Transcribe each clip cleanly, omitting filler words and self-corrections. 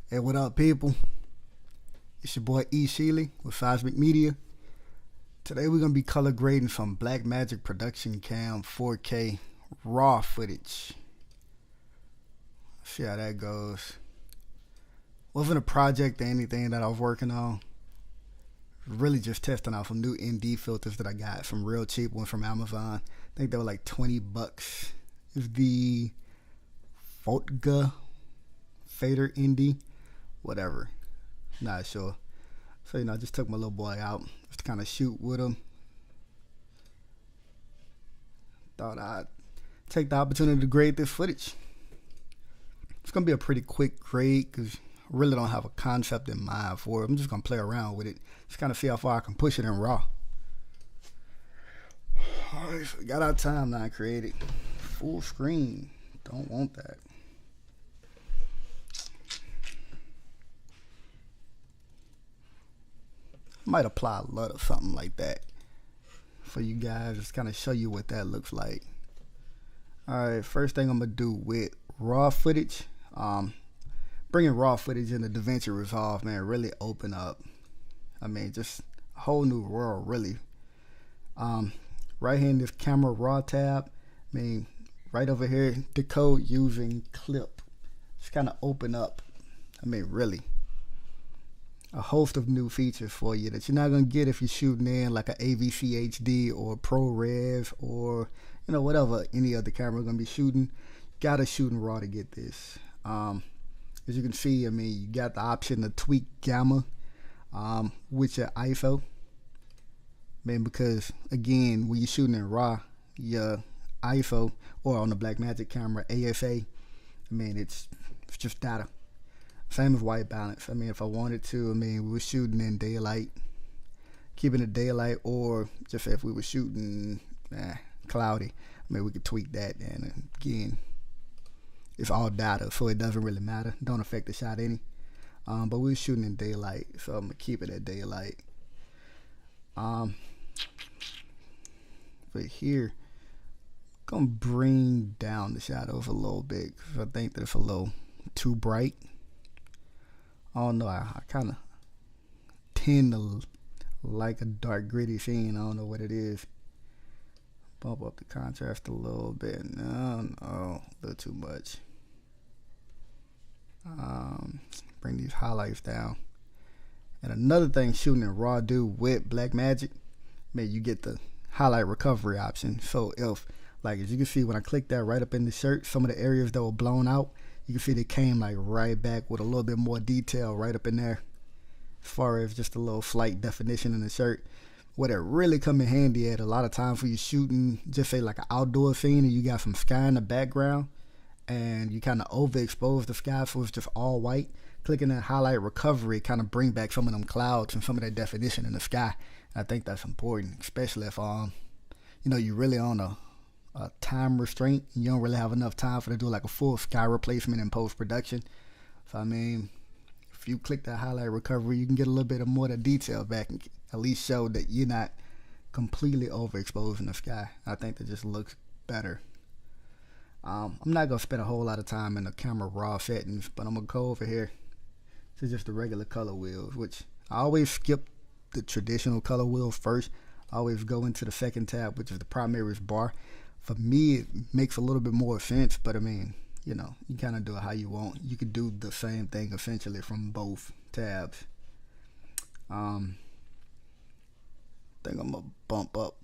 Hey, what up, people? It's your boy E. Sheely with Sizmic Media. Today we're gonna be color grading some Blackmagic production cam 4K raw footage. See how that goes. Wasn't a project or anything that I was working on. Really just testing out some new ND filters that I got, some real cheap ones from Amazon. I think they were like 20 bucks. It's the Fotga Fader ND, whatever. Not sure. So, I just took my little boy out just to kind of shoot with him. Thought I'd take the opportunity to grade this footage. It's going to be a pretty quick grade because I really don't have a concept in mind for it. I'm just going to play around with it. Just kind of see how far I can push it in raw. Alright, so we got our timeline created. Full screen. Don't want that. Might apply a lot of something like that for you guys, just kind of show you what that looks like. Alright, first thing I'm gonna do with raw footage, bringing raw footage into DaVinci Resolve, man, really open up, just a whole new world, really. Right here in this camera raw tab, right over here, decode using clip. Just kind of open up, really a host of new features for you that you're not gonna get if you're shooting in like a AVC HD or ProRes or whatever any other camera gonna be shooting. Gotta shoot in raw to get this. As you can see, you got the option to tweak gamma with your ISO, because again, when you're shooting in raw, your ISO, or on the Blackmagic camera ASA, it's just data. Same as white balance. If I wanted to, we were shooting in daylight, keeping it daylight, or just if we were shooting cloudy, we could tweak that. And again, it's all data, so it doesn't really matter. Don't affect the shot any. But we were shooting in daylight, so I'm gonna keep it at daylight. But here, I'm gonna bring down the shadows a little bit because I think that it's a little too bright. I don't know, I kind of tend to like a dark gritty scene. I don't know what it is. Bump up the contrast a little bit. No, a little too much. Bring these highlights down. And another thing shooting in raw do with Blackmagic, you get the highlight recovery option. So if, as you can see when I click that right up in the shirt, some of the areas that were blown out, you can see they came right back with a little bit more detail right up in there, as far as just a little slight definition in the shirt. What it really come in handy at a lot of times when you're shooting, just say like an outdoor scene and you got some sky in the background and you kind of overexpose the sky so it's just all white, clicking that highlight recovery kind of bring back some of them clouds and some of that definition in the sky. And I think that's important, especially if you're really on a time restraint and you don't really have enough time to do like a full sky replacement in post-production. So if you click that highlight recovery, you can get a little bit of more of the detail back and at least show that you're not completely overexposing the sky. I think that just looks better. I'm not gonna spend a whole lot of time in the camera raw settings, but I'm gonna go over here to just the regular color wheels, which I always skip the traditional color wheel first. I always go into the second tab, which is the primaries bar. For me, it makes a little bit more sense, but you kind of do it how you want. You could do the same thing essentially from both tabs. I think I'm gonna bump up,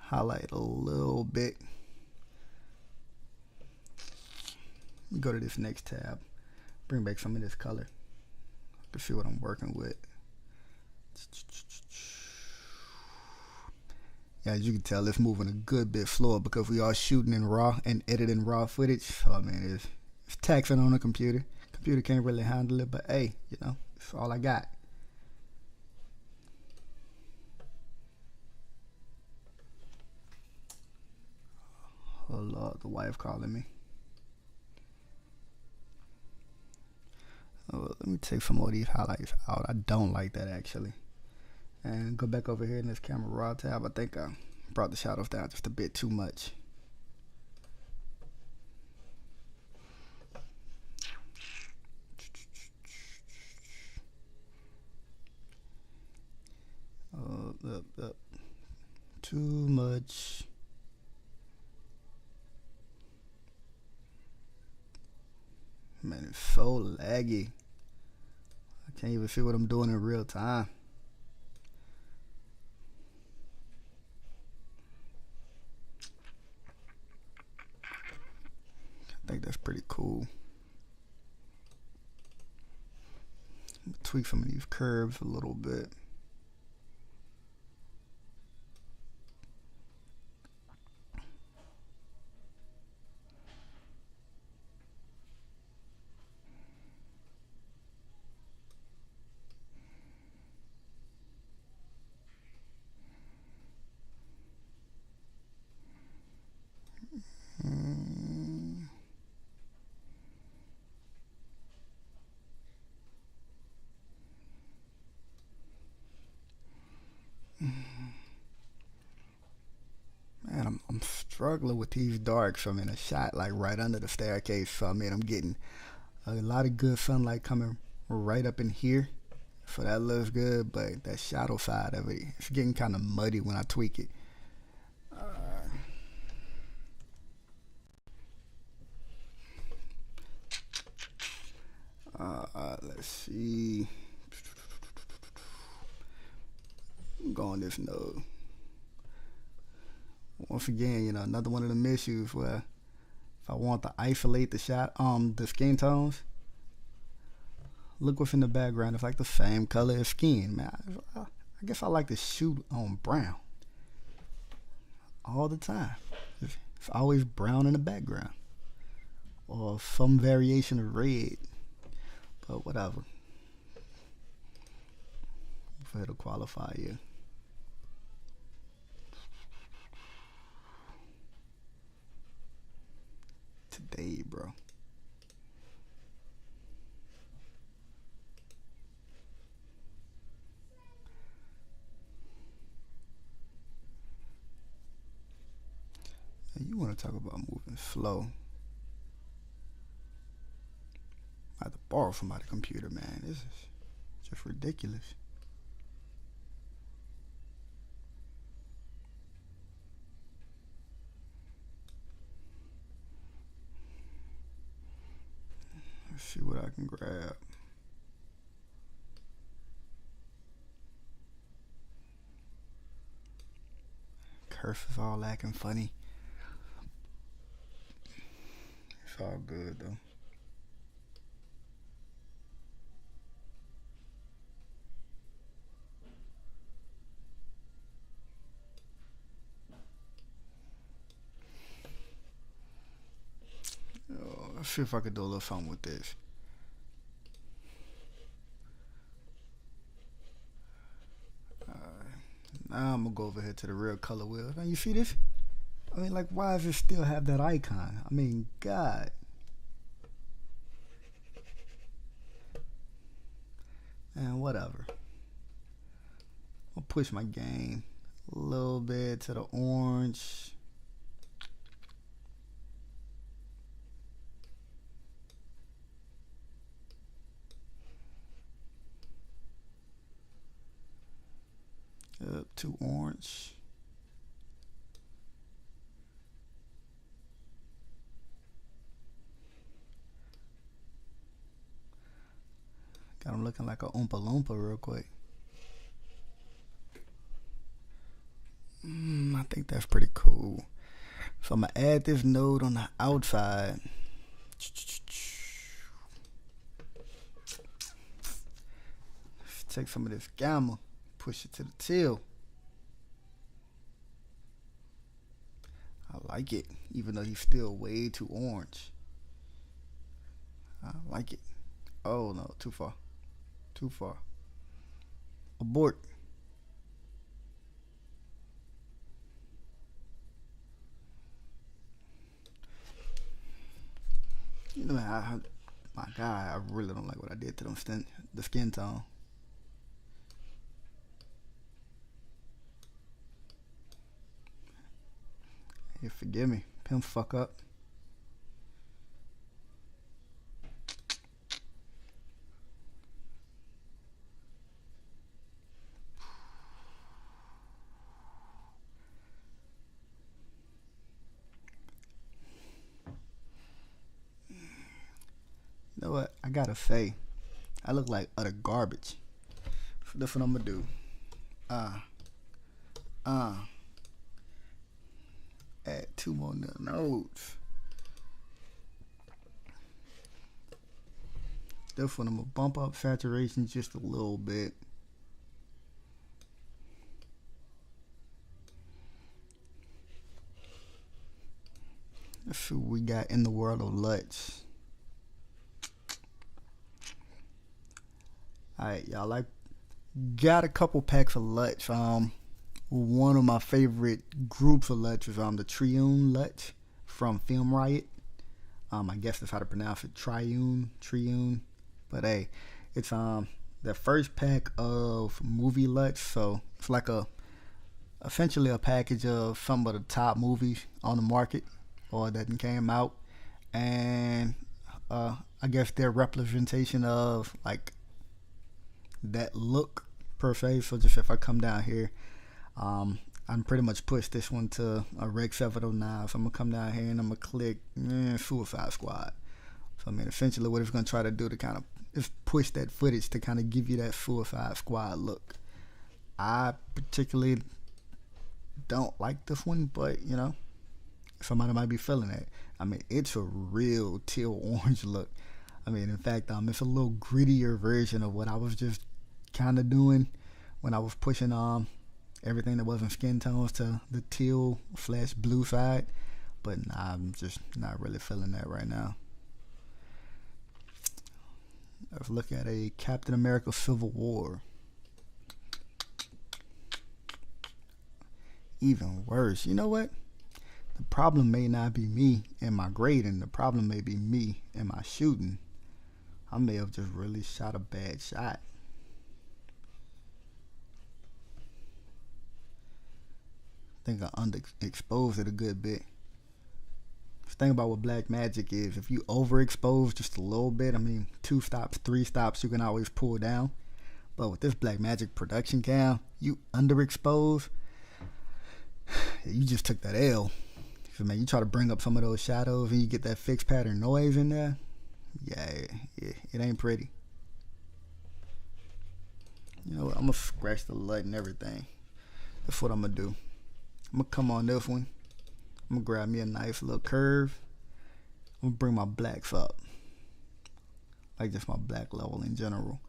highlight a little bit. Go to this next tab, bring back some of this color to see what I'm working with. Yeah, as you can tell, it's moving a good bit slower because we are shooting in raw and editing raw footage. So, it's taxing on the computer. Computer can't really handle it, but hey, it's all I got. Oh Lord, the wife calling me. Oh, let me take some more of these highlights out. I don't like that actually. And go back over here in this camera raw tab. I think I brought the shadows down just a bit too much. Man, it's so laggy. I can't even see what I'm doing in real time. I think that's pretty cool. Tweak some of these curves a little bit. Man, I'm struggling with these darks. I'm in a shot like right under the staircase, so I mean I'm getting a lot of good sunlight coming right up in here, so that looks good. But that shadow side of it, it's getting kind of muddy when I tweak it. Let's see. Go on this node. Once again, you know, another one of them issues where if I want to isolate the shot, the skin tones, look what's in the background. It's like the same color as skin, man. I guess I like to shoot on brown all the time. It's always brown in the background or some variation of red, but whatever. For it to qualify you. Today, bro. You want to talk about moving slow? I have to borrow somebody's computer, man. This is just ridiculous. Let's see what I can grab. Curse is all acting funny. It's all good though. Let's see if I could do a little something with this. Now I'm gonna go over here to the real color wheel. Now you see this? I mean, like, why does it still have that icon? I mean, God. And whatever. I'll push my gain a little bit to the orange. Up to orange. Got him looking like a Oompa Loompa real quick. I think that's pretty cool. So I'm gonna add this node on the outside. Take some of this gamma, push it to the teal. I like it, even though he's still way too orange. I like it. Oh no, too far. Too far. Abort. You know, my God, I really don't like what I did to them the skin tone. Hey, forgive me. Pimp fuck up. gotta say, I look like utter garbage. So that's what I'm gonna do. Add 2 more nodes. This one I'm gonna bump up saturation just a little bit. Let's see what we got in the world of LUTs. Alright, y'all, got a couple packs of LUTs. One of my favorite groups of LUTs is the Triune LUT from Film Riot. I guess that's how to pronounce it, Triune. But hey, it's the first pack of movie LUTs, so it's like essentially a package of some of the top movies on the market or that came out, and I guess their representation of like that look per se. So just if I come down here, I'm pretty much pushed this one to a Rec 709. So I'm gonna come down here and I'm gonna click Suicide Squad. So I mean, essentially what it's gonna try to do to kind of is push that footage to kind of give you that Suicide Squad look. I particularly don't like this one, but you know, somebody might be feeling that. I mean, it's a real teal orange look. I mean, in fact, it's a little grittier version of what I was just kind of doing when I was pushing everything that wasn't skin tones to the teal/blue side. But nah, I'm just not really feeling that right now. Let's look at a Captain America Civil War. Even worse. You know what? The problem may not be me and my grading. The problem may be me and my shooting. I may have just really shot a bad shot. I think I underexposed it a good bit. The thing about what Blackmagic is, if you overexpose just a little bit, I mean 2 stops, 3 stops, you can always pull down. But with this Blackmagic production cam, you underexpose, you just took that L. So man, you try to bring up some of those shadows and you get that fixed pattern noise in there. Yeah, it ain't pretty. You know what? I'm gonna scratch the LUT and everything. That's what I'm gonna do. I'm gonna come on this one. I'm gonna grab me a nice little curve. I'm gonna bring my blacks up, like just my black level in general.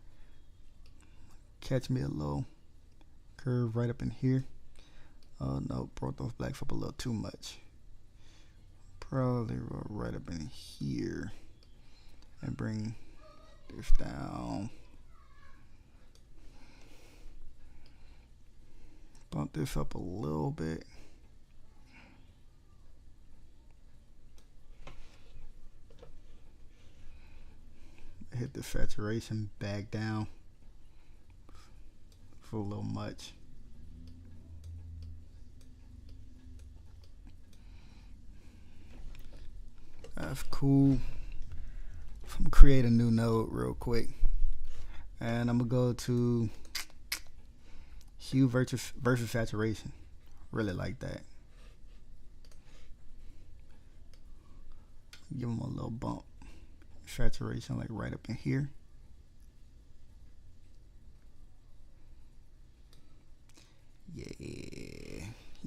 Catch me a little curve right up in here. Oh no, brought those blacks up a little too much. Probably right up in here, and bring this down. Bump this up a little bit. Hit the saturation back down for a little much. That's cool. So I'm gonna create a new node real quick, and I'm gonna go to hue versus saturation. Really like that. Give them a little bump. Saturation like right up in here.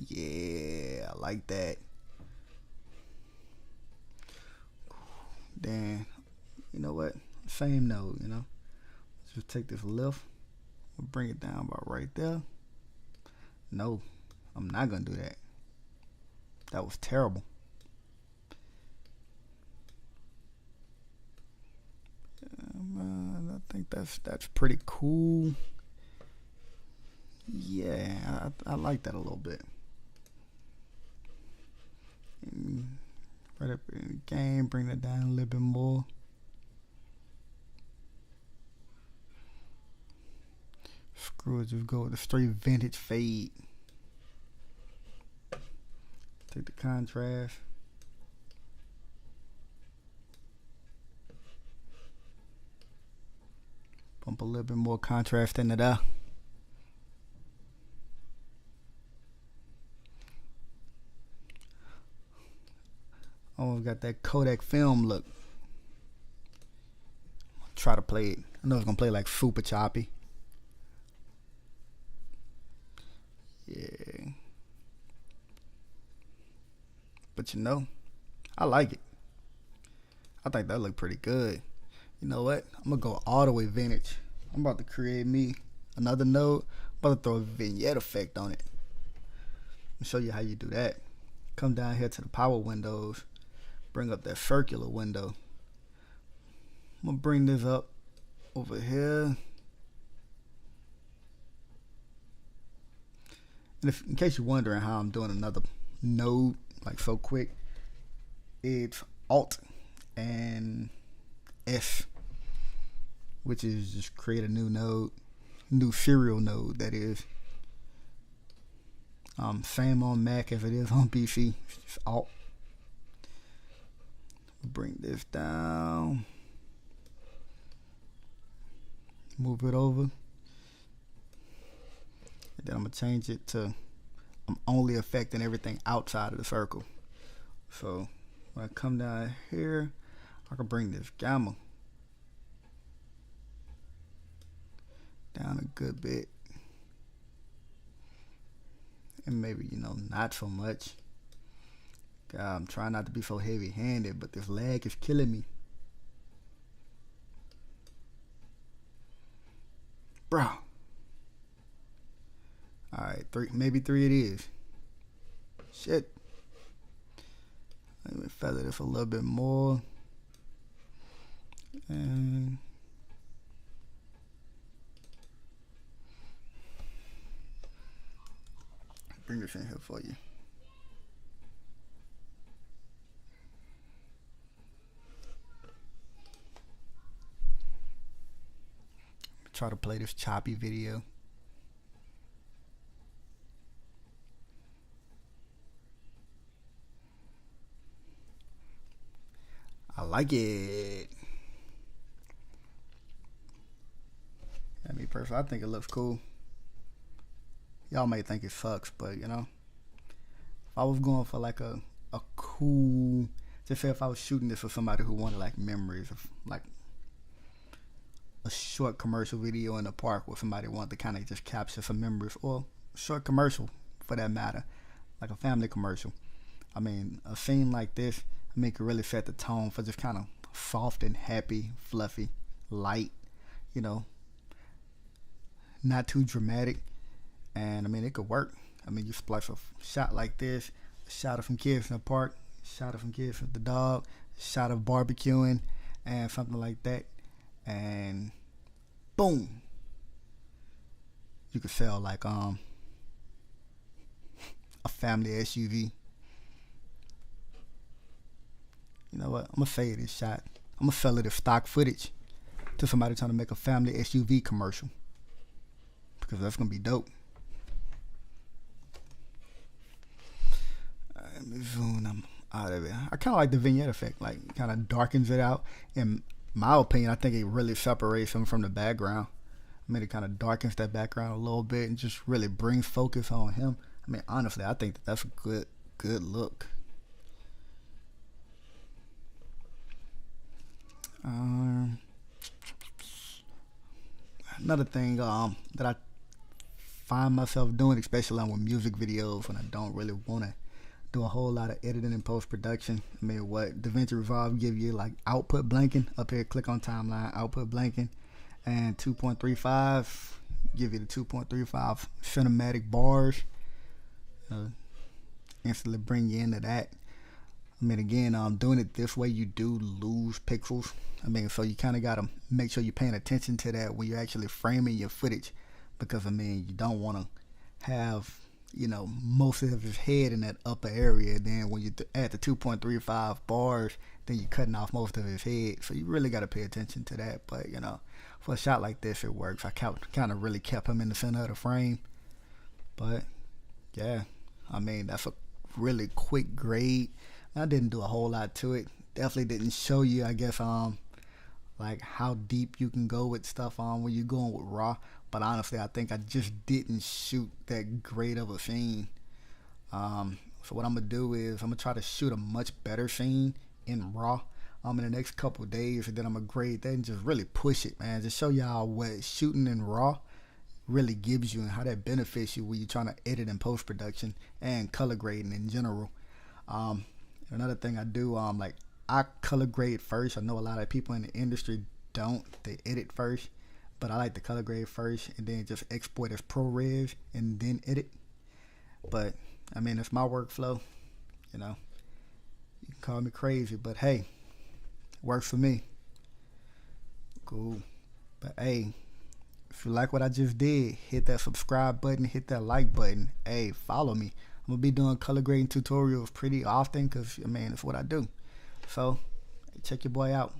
Yeah, I like that. Then, you know what? Same node, you know. Let's just take this lift. We'll bring it down about right there. No, I'm not gonna do that. That was terrible. I think that's pretty cool. Yeah, I like that a little bit. And right up in the game, bring that down a little bit more. Screw it, just go with the straight vintage fade. Take the contrast. Bump a little bit more contrast into there. Almost got that Kodak film look. try to play it. I know it's gonna play like super choppy. Yeah. But you know, I like it. I think that look pretty good. You know what? I'm gonna go all the way vintage. I'm about to create me another node. I'm about to throw a vignette effect on it. I'll show you how you do that. Come down here to the power windows. Bring up that circular window. I'm gonna bring this up over here. And if, in case you're wondering how I'm doing another node like so quick, it's Alt and S, which is just create a new node, new serial node, that is. Same on Mac as it is on PC. It's just Alt. Bring this down. Move it over. And then I'm going to change it to I'm only affecting everything outside of the circle. So when I come down here, I can bring this gamma down a good bit. And maybe, you know, not so much. God, I'm trying not to be so heavy-handed, but this lag is killing me. Bro. Alright, maybe three it is. Shit. Let me feather this a little bit more. And bring this in here for you. Try to play this choppy video. I like it. I mean, personally, I think it looks cool. Y'all may think it sucks, but you know, if I was going for like a cool, just say if I was shooting this for somebody who wanted like memories of like a short commercial video in the park where somebody wanted to kind of just capture some memories, or a short commercial for that matter, like a family commercial. I mean, a scene like this, I mean, could really set the tone for just kind of soft and happy, fluffy, light, you know, not too dramatic. And I mean, it could work. I mean, you splice a shot like this, a shot of some kids in the park, a shot of some kids with the dog, a shot of barbecuing, and something like that. And boom, you could sell like a family SUV. You know what? I'm gonna say this shot. I'm gonna sell it as stock footage to somebody trying to make a family SUV commercial, because that's gonna be dope. Let me zoom. I'm out of it. I kind of like the vignette effect. Like, kind of darkens it out. In my opinion, I think it really separates them from the background. I mean, it kind of darkens that background a little bit and just really brings focus on him. I mean, honestly, I think that's a good look. Another thing that I find myself doing, especially with music videos, when I don't really want to do a whole lot of editing and post-production. I mean, what DaVinci Resolve give you, like output blanking up here, click on timeline, output blanking, and 2.35 give you the 2.35 cinematic bars, instantly bring you into that. I mean, again, doing it this way, you do lose pixels. I mean, so you kind of got to make sure you're paying attention to that when you're actually framing your footage, because I mean, you don't want to have, you know, most of his head in that upper area. Then when you add the 2.35 bars, then you're cutting off most of his head. So you really got to pay attention to that. But, you know, for a shot like this, it works. I kind of really kept him in the center of the frame. But, yeah, I mean, that's a really quick grade. I didn't do a whole lot to it. Definitely didn't show you, I guess, like how deep you can go with stuff when you're going with RAW. But honestly, I think I just didn't shoot that great of a scene. So what I'm gonna do is I'm gonna try to shoot a much better scene in RAW. in the next couple days, and then I'm gonna grade that and just really push it, man. Just show y'all what shooting in RAW really gives you and how that benefits you when you're trying to edit in post-production and color grading in general. Another thing I do, like I color grade first. I know a lot of people in the industry don't. They edit first, but I like to color grade first and then just export as ProRes and then edit. But I mean, it's my workflow, you know. You can call me crazy, but hey, it works for me. Cool. But hey, if you like what I just did, hit that subscribe button, hit that like button. Hey, follow me. I'm gonna be doing color grading tutorials pretty often because I mean, it's what I do. So check your boy out.